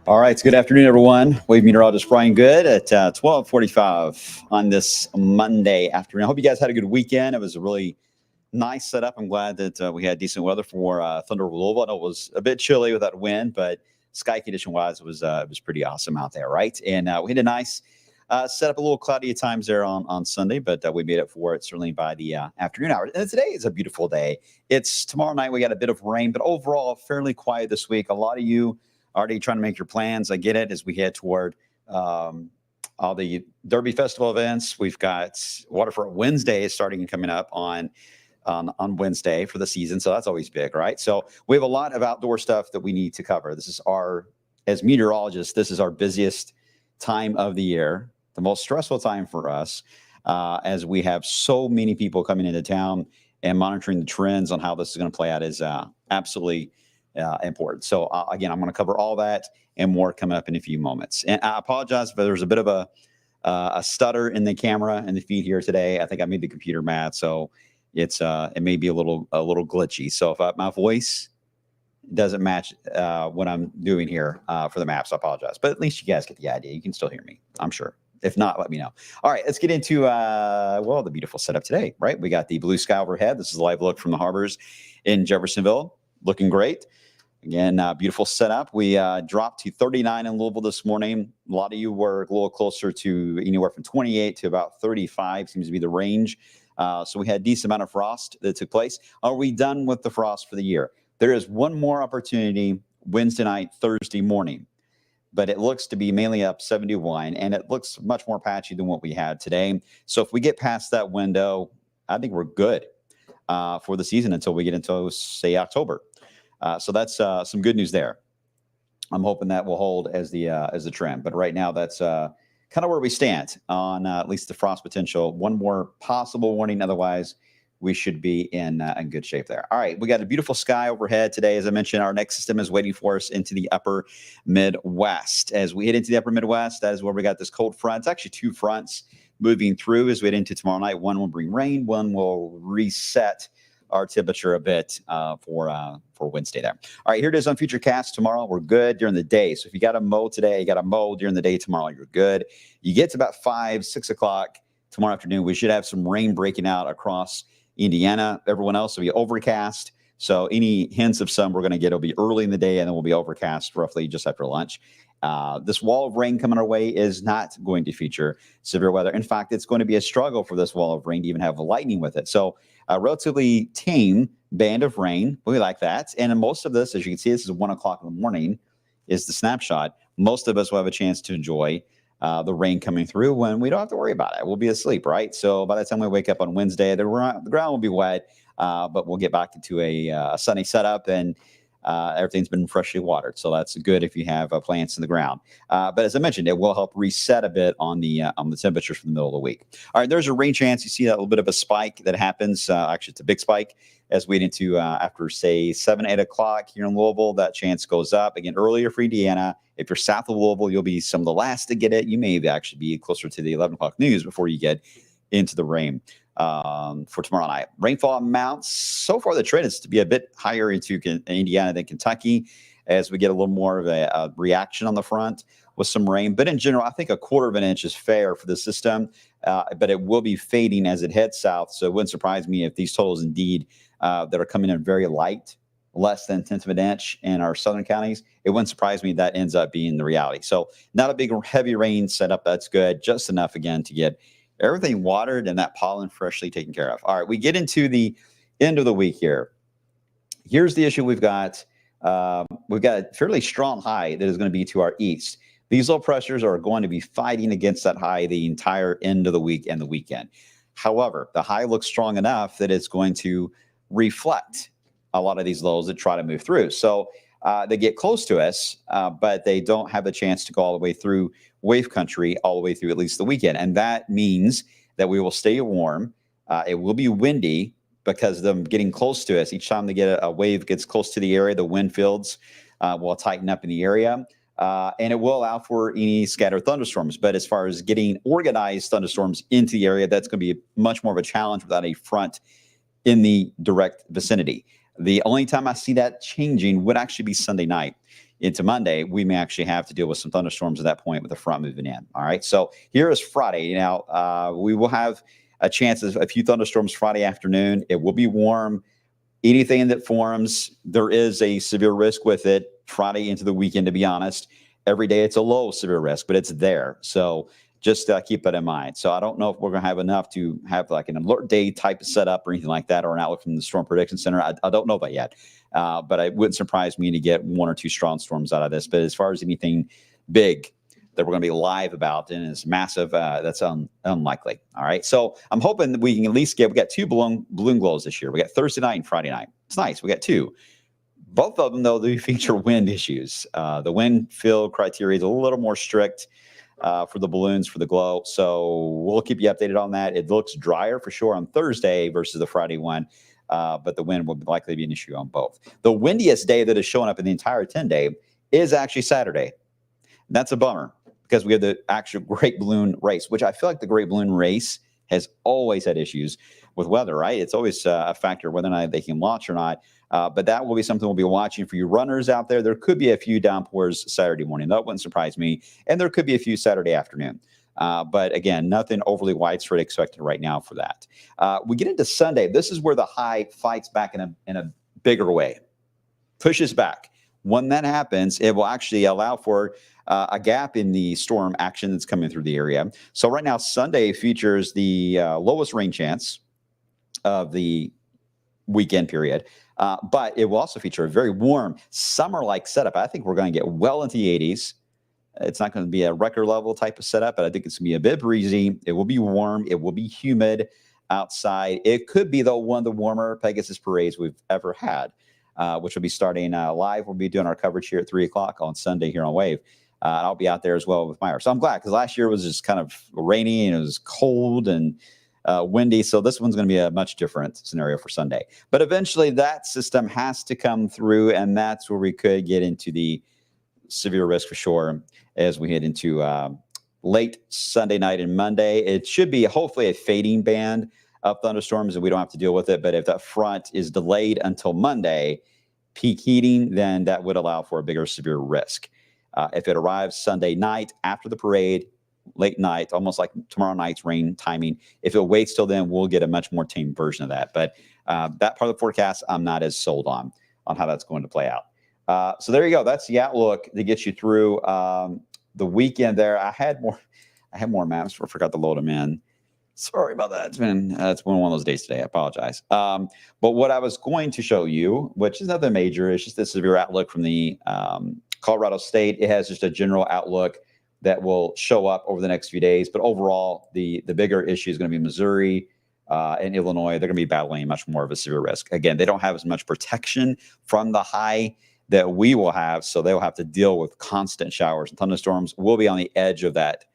All right, it's good afternoon, everyone. Wave meteorologist Brian Good at 12:45 on this Monday afternoon. I hope you guys had a good weekend. It was a really nice setup. I'm glad that we had decent weather for Thunder Louisville. I know it was a bit chilly with that wind, but sky condition wise, it was pretty awesome out there, right? And we had a nice setup, a little cloudy at times there on Sunday, but we made up for it certainly by the afternoon hours. And today is a beautiful day. It's tomorrow night. We got a bit of rain, but overall fairly quiet this week. A lot of you already trying to make your plans. I get it as we head toward all the Derby Festival events. We've got Waterfront Wednesday starting and coming up on Wednesday for the season. So that's always big, right? So we have a lot of outdoor stuff that we need to cover. As meteorologists, this is our busiest time of the year, the most stressful time for us, as we have so many people coming into town, and monitoring the trends on how this is going to play out is absolutely important. So again, I'm going to cover all that and more coming up in a few moments. And I apologize if there's a bit of a stutter in the camera and the feed here today. I think I made the computer mad, so it may be a little glitchy. So if my voice doesn't match what I'm doing here for the maps, I apologize. But at least you guys get the idea. You can still hear me, I'm sure. If not, let me know. All right, let's get into the beautiful setup today. Right, we got the blue sky overhead. This is a live look from the harbors in Jeffersonville, looking great. Again, beautiful setup. We dropped to 39 in Louisville this morning. A lot of you were a little closer to anywhere from 28 to about 35 seems to be the range. So we had a decent amount of frost that took place. Are we done with the frost for the year? There is one more opportunity Wednesday night, Thursday morning, but it looks to be mainly up 71, and it looks much more patchy than what we had today. So if we get past that window, I think we're good for the season until we get into, say, October. So that's some good news there. I'm hoping that will hold as the trend. But right now, that's kind of where we stand on at least the frost potential. One more possible warning. Otherwise, we should be in good shape there. All right, we got a beautiful sky overhead today. As I mentioned, our next system is waiting for us into the upper Midwest. As we head into the upper Midwest, that is where we got this cold front. It's actually two fronts moving through as we head into tomorrow night. One will bring rain. One will reset our temperature a bit for Wednesday there. All right, here it is on Futurecast tomorrow. We're good during the day. So if you got to mow today, you got to mow during the day tomorrow, you're good. You get to about 5, 6 o'clock tomorrow afternoon, we should have some rain breaking out across Indiana. Everyone else will be overcast. So any hints of sun we're going to get will be early in the day, and then we'll be overcast roughly just after lunch. This wall of rain coming our way is not going to feature severe weather. In fact, it's going to be a struggle for this wall of rain to even have lightning with it. So a relatively tame band of rain. We like that. And in most of this, as you can see, this is 1 o'clock in the morning is the snapshot. Most of us will have a chance to enjoy the rain coming through when we don't have to worry about it. We'll be asleep, right? So by the time we wake up on Wednesday, the ground will be wet, but we'll get back into a sunny setup, and everything's been freshly watered. So that's good if you have plants in the ground. But as I mentioned, it will help reset a bit on the temperatures for the middle of the week. All right, there's a rain chance. You see that little bit of a spike that happens. Actually, it's a big spike as we get into after, say, 7, 8 o'clock here in Louisville. That chance goes up. Again, earlier for Indiana. If you're south of Louisville, you'll be some of the last to get it. You may actually be closer to the 11 o'clock news before you get into the rain for tomorrow night. Rainfall amounts, so far the trend is to be a bit higher into Indiana than Kentucky as we get a little more of a reaction on the front with some rain. But in general, I think 1/4 of an inch is fair for the system, but it will be fading as it heads south. So it wouldn't surprise me if these totals indeed that are coming in very light, less than 1/10 of an inch in our southern counties, it wouldn't surprise me that ends up being the reality. So not a big heavy rain setup. That's good. Just enough, again, to get everything watered and that pollen freshly taken care of. All right, we get into the end of the week here. Here's the issue we've got. We've got a fairly strong high that is going to be to our east. These low pressures are going to be fighting against that high the entire end of the week and the weekend. However, the high looks strong enough that it's going to reflect a lot of these lows that try to move through. So they get close to us, but they don't have the chance to go all the way through wave country, all the way through at least the weekend. And that means that we will stay warm. It will be windy because of them getting close to us. Each time they get a wave gets close to the area, the wind fields will tighten up in the area. And it will allow for any scattered thunderstorms. But as far as getting organized thunderstorms into the area, that's going to be much more of a challenge without a front in the direct vicinity. The only time I see that changing would actually be Sunday night. into Monday, we may actually have to deal with some thunderstorms at that point with the front moving in. All right. So here is Friday. Now, we will have a chance of a few thunderstorms Friday afternoon. It will be warm. Anything that forms, there is a severe risk with it Friday into the weekend, to be honest. Every day it's a low severe risk, but it's there. So just keep that in mind. So I don't know if we're going to have enough to have like an alert day type of setup or anything like that, or an outlook from the Storm Prediction Center. I don't know that yet, but it wouldn't surprise me to get one or two strong storms out of this. But as far as anything big that we're going to be live about and is massive, that's unlikely. All right. So I'm hoping that we can at least we got two balloon glows this year. We got Thursday night and Friday night. It's nice. We got two. Both of them, though, they feature wind issues. The wind field criteria is a little more strict for the balloons, for the glow. So we'll keep you updated on that. It looks drier for sure on Thursday versus the Friday one, but the wind will likely be an issue on both. The windiest day that is showing up in the entire 10-day is actually Saturday. That's a bummer because we have the actual Great Balloon Race, which I feel like the Great Balloon Race has always had issues with weather, right? It's always a factor whether or not they can launch or not. But that will be something we'll be watching for you runners out there. There could be a few downpours Saturday morning. That wouldn't surprise me. And there could be a few Saturday afternoon. But again, nothing overly widespread expected right now for that. We get into Sunday. This is where the high fights back in a bigger way, pushes back. When that happens, it will actually allow for a gap in the storm action that's coming through the area. So right now, Sunday features the lowest rain chance of the weekend period. But it will also feature a very warm summer-like setup. I think we're going to get well into the 80s. It's not going to be a record level type of setup, but I think it's going to be a bit breezy. It will be warm. It will be humid outside. It could be, though, one of the warmer Pegasus parades we've ever had, which will be starting live. We'll be doing our coverage here at 3 o'clock on Sunday here on Wave. I'll be out there as well with Meyer. So I'm glad because last year was just kind of rainy and it was cold and windy. So this one's going to be a much different scenario for Sunday. But eventually that system has to come through, and that's where we could get into the severe risk for sure as we head into late Sunday night and Monday. It should be hopefully a fading band of thunderstorms and we don't have to deal with it. But if that front is delayed until Monday, peak heating, then that would allow for a bigger severe risk. If it arrives Sunday night after the parade, late night, almost like tomorrow night's rain timing, if it waits till then, we'll get a much more tame version of that. But that part of the forecast, I'm not as sold on how that's going to play out. So there you go. That's the outlook that gets you through the weekend there. I had more maps. I forgot to load them in. Sorry about that. It's been one of those days today. I apologize. But what I was going to show you, which is nothing major, it's just a severe outlook from the Colorado State. It has just a general outlook that will show up over the next few days. But overall, the bigger issue is going to be Missouri and Illinois. They're going to be battling much more of a severe risk. Again, they don't have as much protection from the high that we will have, so they will have to deal with constant showers and thunderstorms. We'll be on the edge of that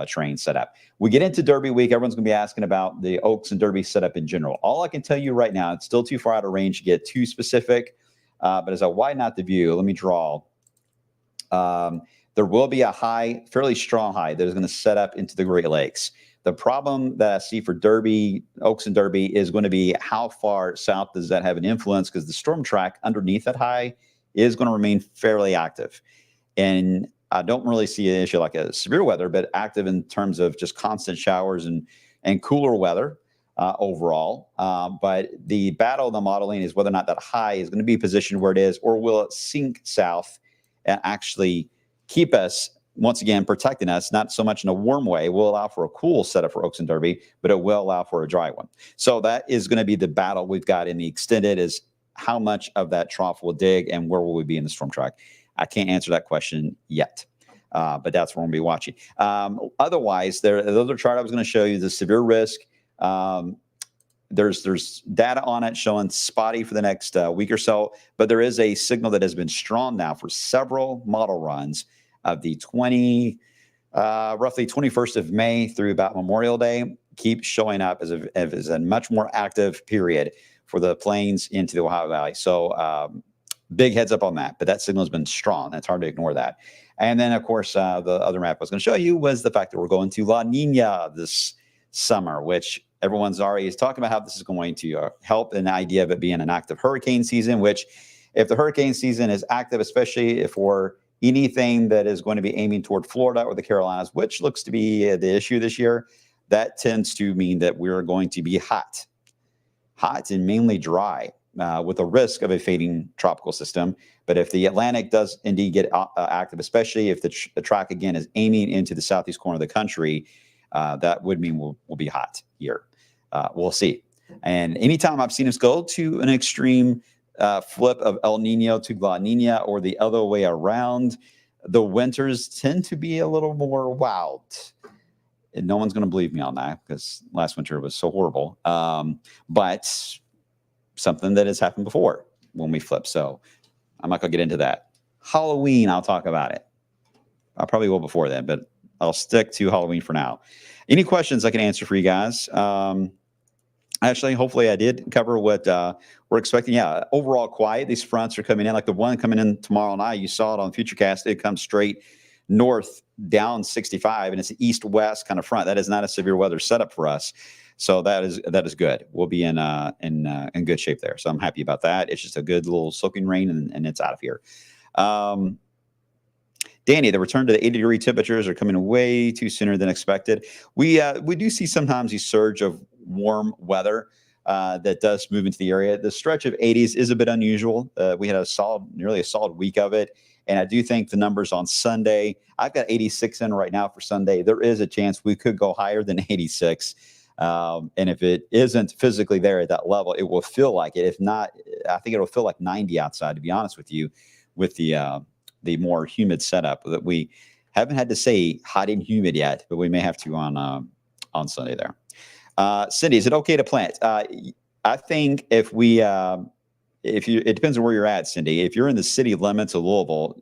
train setup. We get into Derby week. Everyone's going to be asking about the Oaks and Derby setup in general. All I can tell you right now, it's still too far out of range to get too specific. But as I widen out the view, let me draw. There will be a high, fairly strong high that is going to set up into the Great Lakes. The problem that I see for Derby, Oaks and Derby, is going to be how far south does that have an influence, because the storm track underneath that high is going to remain fairly active. And I don't really see an issue like a severe weather, but active in terms of just constant showers and cooler weather overall. But the battle of the modeling is whether or not that high is going to be positioned where it is, or will it sink south and actually keep us, once again, protecting us, not so much in a warm way. Will allow for a cool setup for Oaks and Derby, but it will allow for a dry one. So that is going to be the battle we've got in the extended, is how much of that trough will dig and where will we be in the storm track. I can't answer that question yet, but that's what we'll be watching. Otherwise, the other chart I was going to show you, the severe risk. There's data on it showing spotty for the next week or so, but there is a signal that has been strong now for several model runs of the roughly 21st of May through about Memorial Day, keep showing up as a much more active period for the plains into the Ohio Valley. So big heads up on that, but that signal has been strong. It's hard to ignore that. And then, of course, the other map I was going to show you was the fact that we're going to La Nina this summer, which everyone's already is talking about how this is going to help an idea of it being an active hurricane season, which if the hurricane season is active, especially for anything that is going to be aiming toward Florida or the Carolinas, which looks to be the issue this year, that tends to mean that we're going to be hot and mainly dry, with a risk of a fading tropical system. But if the Atlantic does indeed get active, especially if the track again is aiming into the southeast corner of the country, that would mean we'll be hot here. We'll see. And anytime I've seen us go to an extreme flip of El Nino to La Nina or the other way around, the winters tend to be a little more wild. And no one's going to believe me on that because last winter was so horrible. But something that has happened before when we flip. So I'm not going to get into that. Halloween, I'll talk about it. I probably will before then, but I'll stick to Halloween for now. Any questions I can answer for you guys? Actually, hopefully I did cover what we're expecting. Yeah, overall quiet. These fronts are coming in. Like the one coming in tomorrow night, you saw it on Futurecast. It comes straight north down 65, and it's an east-west kind of front. That is not a severe weather setup for us. So that is good. We'll be in good shape there. So I'm happy about that. It's just a good little soaking rain, and it's out of here. Danny, the return to the 80-degree temperatures are coming way too sooner than expected. We do see sometimes a surge of warm weather that does move into the area. The stretch of 80s is a bit unusual. We had nearly a solid week of it. And I do think the numbers on Sunday, I've got 86 in right now for Sunday. There is a chance we could go higher than 86. And if it isn't physically there at that level, it will feel like it. If not, I think it'll feel like 90 outside, to be honest with you, with the more humid setup that we haven't had to say hot and humid yet, but we may have to on Sunday there. Cindy, is it okay to plant? I think it depends on where you're at, Cindy. If you're in the city limits of Louisville,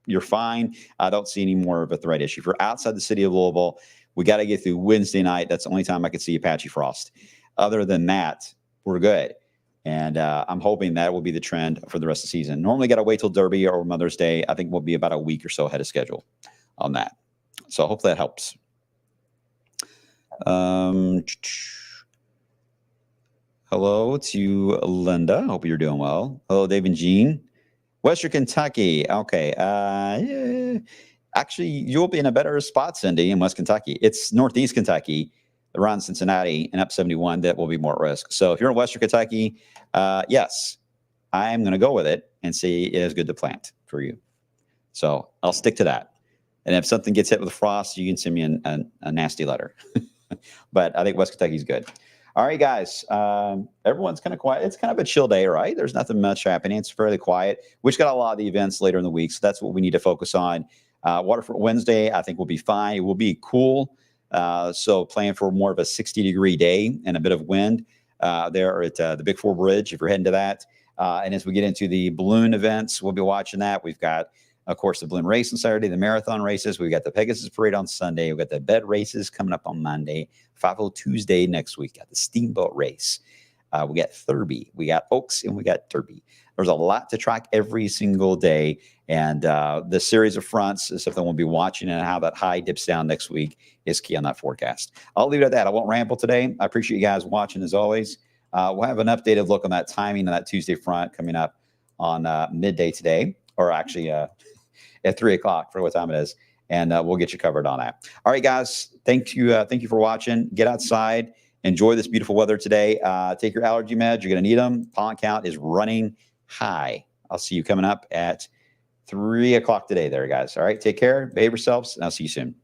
you're fine. I don't see any more of a threat issue. If you're outside the city of Louisville, we got to get through Wednesday night. That's the only time I could see a patchy frost. Other than that, we're good. And I'm hoping that will be the trend for the rest of the season. Normally got to wait till Derby or Mother's Day. I think we'll be about a week or so ahead of schedule on that. So hopefully that helps. Hello to Linda. Hope you're doing well. Hello, Dave and Jean. Western Kentucky. Okay. Yeah. Actually, you'll be in a better spot, Cindy, in West Kentucky. It's Northeast Kentucky, around Cincinnati, and up 71 that will be more at risk. So if you're in Western Kentucky, yes, I am going to go with it and say it is good to plant for you. So I'll stick to that. And if something gets hit with frost, you can send me a nasty letter. But I think West Kentucky is good. All right, guys. Everyone's kind of quiet. It's kind of a chill day, right? There's nothing much happening. It's fairly quiet. We've got a lot of the events later in the week, so that's what we need to focus on. Waterfront Wednesday, I think, will be fine. It will be cool. So plan for more of a 60-degree day and a bit of wind there at the Big Four Bridge if you're heading to that. And as we get into the balloon events, we'll be watching that. We've got, of course, the balloon race on Saturday, the marathon races. We've got the Pegasus Parade on Sunday. We've got the bed races coming up on Monday. 5-0 Tuesday next week. Got the Steamboat Race. We got Thurby. We got Oaks, and we got Derby. There's a lot to track every single day. And the series of fronts is something we'll be watching, and how that high dips down next week is key on that forecast. I'll leave it at that. I won't ramble today. I appreciate you guys watching as always. We'll have an updated look on that timing of that Tuesday front coming up on midday today, or actually at 3 o'clock for what time it is. And we'll get you covered on that. All right, guys. Thank you for watching. Get outside. Enjoy this beautiful weather today. Take your allergy meds. You're going to need them. Pollen count is running high. I'll see you coming up at 3 o'clock today there, guys. All right. Take care. Behave yourselves. And I'll see you soon.